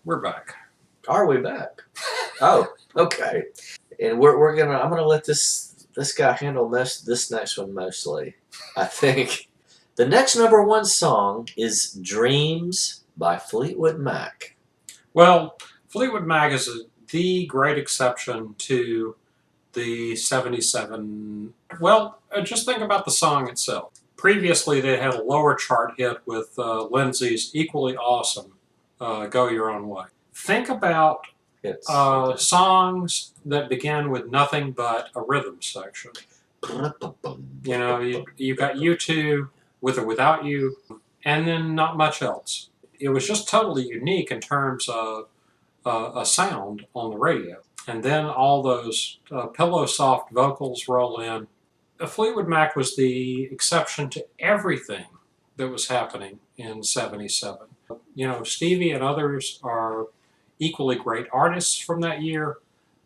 We're back. Are we back? Oh, okay. And I'm gonna let this guy handle this next one mostly. I think the next number one song is "Dreams" by Fleetwood Mac. Well, Fleetwood Mac is the great exception to the 77. Well, just think about the song itself. Previously, they had a lower chart hit with Lindsay's equally awesome Go Your Own Way. Think about songs that begin with nothing but a rhythm section. You know, you got U2 with or without you, and then not much else. It was just totally unique in terms of a sound on the radio. And then all those pillow soft vocals roll in. Fleetwood Mac was the exception to everything that was happening in 77. You know, Stevie and others are equally great artists from that year,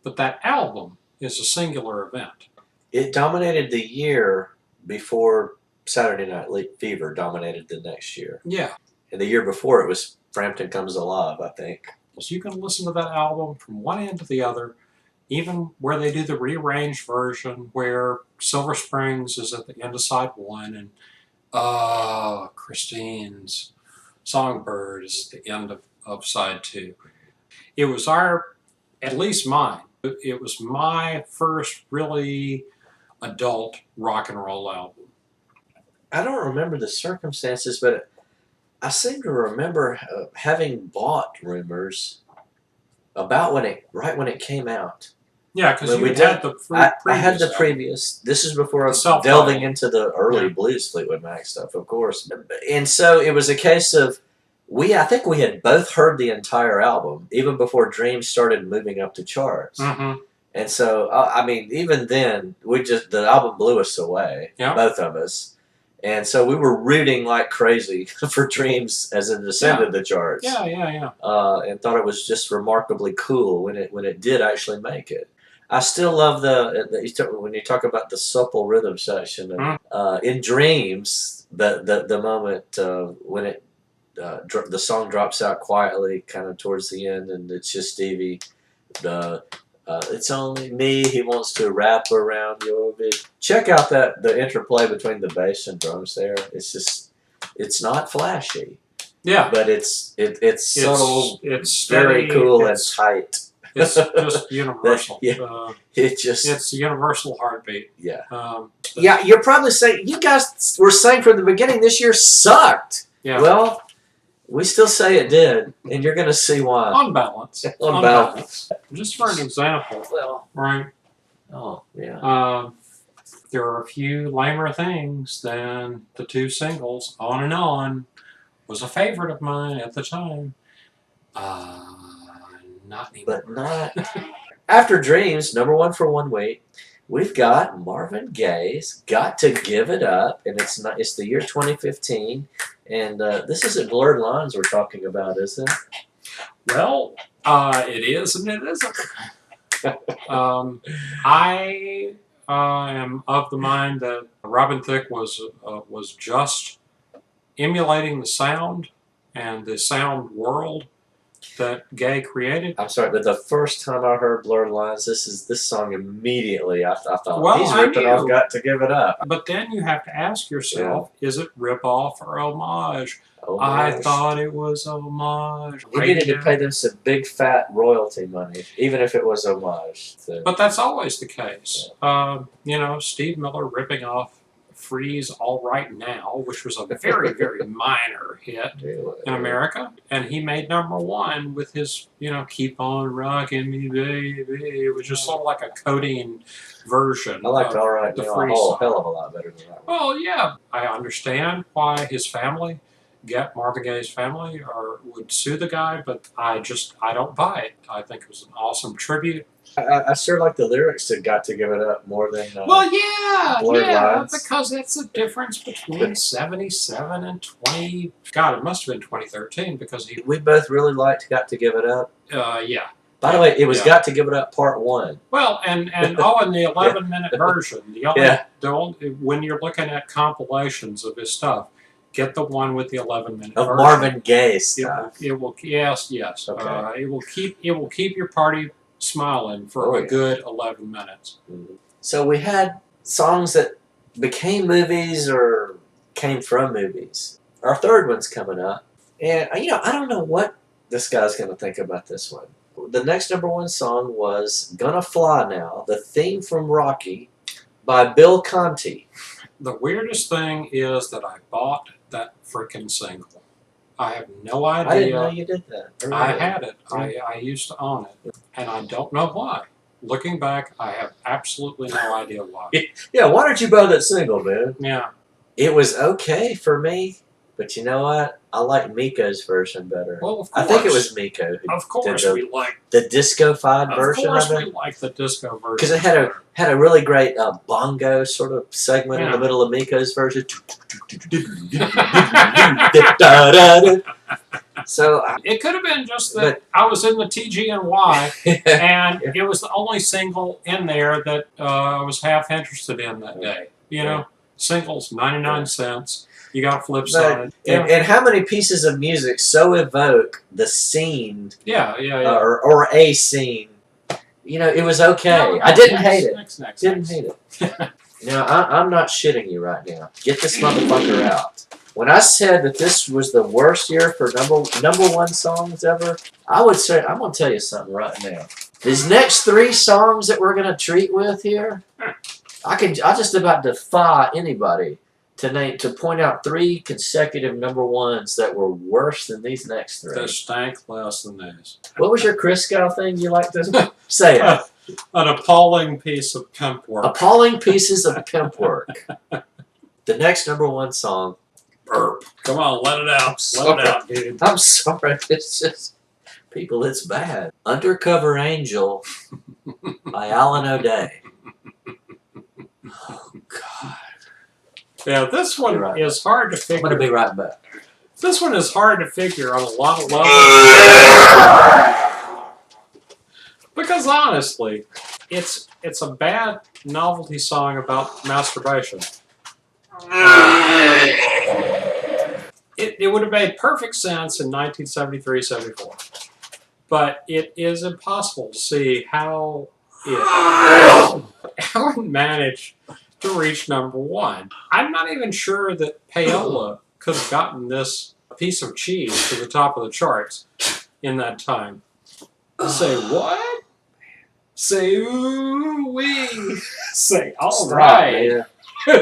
but that album is a singular event. It dominated the year before Saturday Night Fever dominated the next year. Yeah. And the year before it was Frampton Comes Alive, I think. So you can listen to that album from one end to the other, even where they do the rearranged version where Silver Springs is at the end of side one and Christine's Songbird is at the end of side two. It was at least mine, it was my first really adult rock and roll album. I don't remember the circumstances, but I seem to remember having bought Rumors about right when it came out. Yeah, because I had the previous. This is before I was delving into the early blues Fleetwood Mac stuff, of course. And so it was a case of I think we had both heard the entire album even before Dreams started moving up the charts. Mm-hmm. And so I mean, even then, the album blew us away, both of us. And so we were rooting like crazy for Dreams as it ascended the charts. Yeah. And thought it was just remarkably cool when it did actually make it. I still love when you talk about the supple rhythm section in Dreams, the moment when the song drops out quietly, kind of towards the end, and it's just Stevie. It's only me. He wants to wrap around your beat. Check out the interplay between the bass and drums there. It's not flashy. Yeah, but it's subtle. It's very cool and tight. It's just universal. It's universal heartbeat. Yeah. You're probably saying you guys were saying from the beginning this year sucked. Yeah. Well, we still say it did, and you're going to see why. On balance. On balance. Just for an example, right? Oh, yeah. There are a few lamer things than the two singles. On and On was a favorite of mine at the time. Not anymore. But not. After Dreams, number one for 1 week, we've got Marvin Gaye's Got to Give It Up, and it's the year 2015. And this isn't Blurred Lines we're talking about, is it? Well, it is and it isn't. I am of the mind that Robin Thicke was just emulating the sound and the sound world that Gaye created. I'm sorry, but the first time I heard Blurred Lines, this song immediately, I thought, he's ripping off Got to Give It Up. But then you have to ask yourself, is it rip-off or homage? I thought it was homage. He needed to pay them some big fat royalty money, even if it was homage. But that's always the case. Yeah. Steve Miller ripping off Freeze All Right Now, which was a very, very minor hit in America. And he made number one with his, Keep On Rocking Me, Baby. It was just sort of like a codeine version. I liked All Right Now a whole hell of a lot better than that one. Well, yeah. I understand why his family, Marvin Gaye's family, would sue the guy, but I don't buy it. I think it was an awesome tribute. I sure like the lyrics to Got to Give It Up more than Blurred Lines. Because that's the difference between 77 and 20. God, it must have been 2013 because we both really liked Got to Give It Up. Yeah. By the way, it was Got to Give It Up Part 1. Well, and in the 11-minute version, when you're looking at compilations of his stuff, get the one with the 11-minute Of version. Marvin Gaye stuff. It will yes. Okay. It will keep your party smiling for a good 11 minutes. Mm-hmm. So we had songs that became movies or came from movies. Our third one's coming up, and I don't know what this guy's going to think about this one. The next number one song was "Gonna Fly Now," the theme from Rocky by Bill Conti. The weirdest thing is that I bought that freaking single. I have no idea. I didn't know you did that. I had it. I used to own it, and I don't know why. Looking back, I have absolutely no idea why. Yeah, why did you buy that single, man? Yeah. It was okay for me, but you know what? I like Miko's version better. Well, of course. I think it was Miko who Of course, did we like the disco-fied version of Of course, it. we like the disco version Because it had a really great bongo sort of segment in the middle of Miko's version. So it could have been just that I was in the TGNY, and it was the only single in there that I was half interested in that day. Singles 99 cents. You got a flip side. And how many pieces of music so evoke the scene? Yeah. Or a scene. It was okay. I didn't hate it. Didn't hate it. I'm not shitting you right now. Get this motherfucker out. When I said that this was the worst year for number one songs ever, I would say, I'm going to tell you something right now. These next three songs that we're going to treat with here, I just about defy anybody to point out three consecutive number ones that were worse than these next three. They stank less than these. What was your Chris Scow thing you liked to say? An appalling piece of pimp work. Appalling pieces of pimp work. The next number one song. Burp. Come on, let it out. Let it out, dude. I'm sorry. It's just, people, it's bad. Undercover Angel by Alan O'Day. Oh, God. Yeah, this one is hard to figure. I'm going to be right back. This one is hard to figure on a lot of levels. Because honestly, it's a bad novelty song about masturbation. It would have made perfect sense in 1973-74. But it is impossible to see how it managed to reach number one. I'm not even sure that Paola could have gotten this piece of cheese to the top of the charts in that time. Say what? Say ooh-wee. Say all right.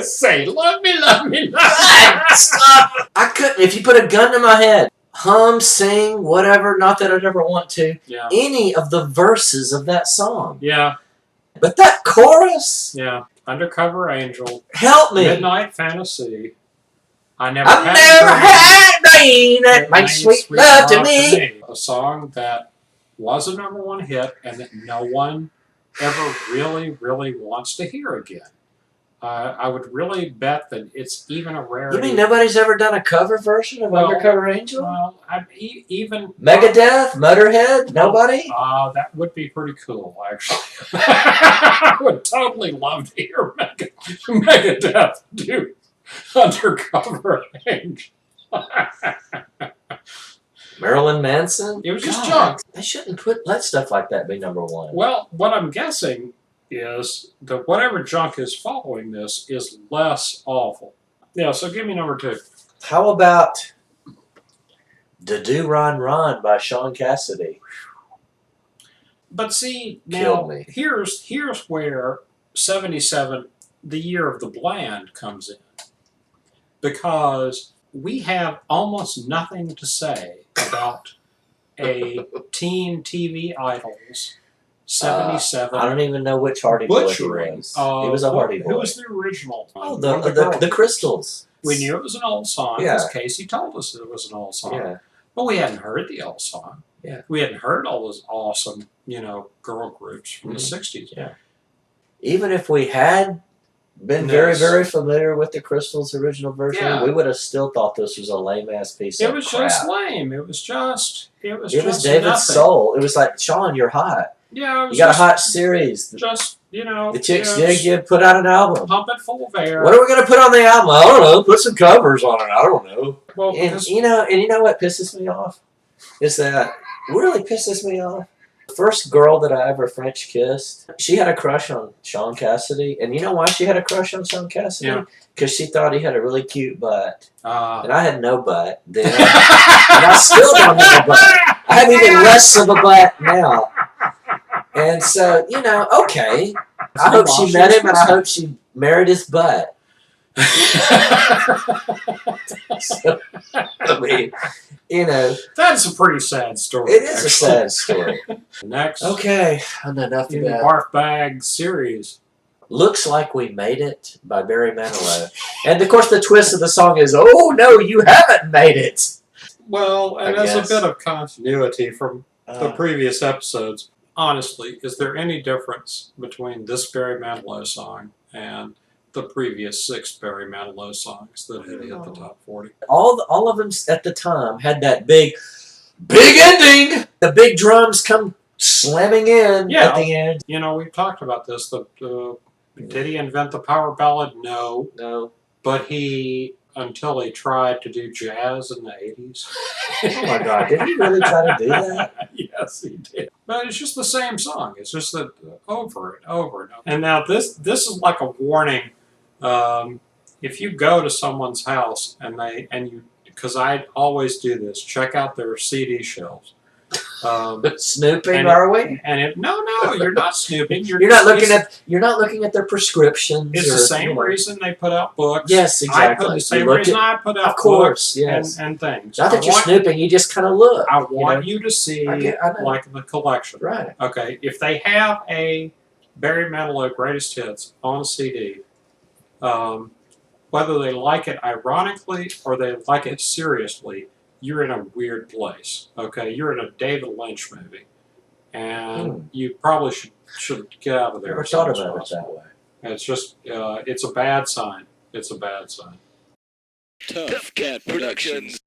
Say love me, love me, love me. Stop. I couldn't. If you put a gun to my head, hum, sing, whatever, not that I'd ever want to, any of the verses of that song. Yeah. But that chorus. Yeah. Undercover Angel. Help me. Midnight Fantasy. I've never had rain that makes sweet love to me. A song that was a number one hit and that no one ever really, really wants to hear again. I would really bet that it's even a rarity. You mean nobody's ever done a cover version of Undercover Angel? Well, even Megadeath, Motorhead, nobody. That would be pretty cool, actually. I would totally love to hear Megadeath do Undercover Angel. Marilyn Manson. It was just junk. They shouldn't let stuff like that be number one. Well, what I'm guessing is that whatever junk is following this is less awful. Yeah, so give me number two. How about Da Do Ron Ron by Shaun Cassidy? But see, now here's where 77, the year of the bland, comes in. Because we have almost nothing to say about a teen TV idol's 77. I don't even know which Hardy Boy he was. He was a Hardy Boy. Who was the original? Oh, the Crystals. We knew it was an old song because Casey told us it was an old song. Yeah. But we hadn't heard the old song. Yeah. We hadn't heard all those awesome, girl groups from the 60s. Yeah. Even if we had been very, very familiar with the Crystals' original version, we would have still thought this was a lame-ass piece of crap. It was just lame. It was David's soul. It was like, Shaun, you're hot. Yeah, you got a hot series. Just You know, The chicks dig you, put out an album. Pump it full of air. What are we gonna put on the album? I don't know. Put some covers on it. I don't know. Well, And you know what pisses me off is that really pisses me off. The first girl that I ever French kissed, she had a crush on Shaun Cassidy, and you know why she had a crush on Shaun Cassidy? Because she thought he had a really cute butt, and I had no butt then, and I still don't have a butt. I have even less of a butt now. And so, you know, okay. I hope she met him, and I hope she married his butt. So, I mean, you know. That's a pretty sad story. It is a sad story. Next. Okay, enough of in the that. Barf Bag series. Looks Like We Made It by Barry Manilow. And, of course, the twist of the song is, oh, no, you haven't made it. Well, and there's a bit of continuity from the previous episodes. Honestly, is there any difference between this Barry Manilow song and the previous 6 Barry Manilow songs that had hit the top 40? All of them at the time had that big ending. The big drums come slamming in at the end. You know, we've talked about this. Did he invent the power ballad? No. No. But until he tried to do jazz in the 80s. Oh my God, did he really try to do that? Yes, he did. But it's just the same song. It's just that over and over. And now this is like a warning. If you go to someone's house because I always do this, check out their CD shelves. Snooping, are we? No, you're not snooping. You're not looking at their prescriptions. It's the same reason they put out books. Yes, exactly. The same reason I put out books, yes. and things. Not that you're snooping, you just kind of look. I want you to see like the collection. Right. Okay. If they have a Barry Manilow Greatest Hits on a CD, whether they like it ironically or they like it seriously, you're in a weird place, okay? You're in a David Lynch movie, and you probably should get out of there. Never thought about it that way. It's just, it's a bad sign. It's a bad sign. Tough Cat Productions.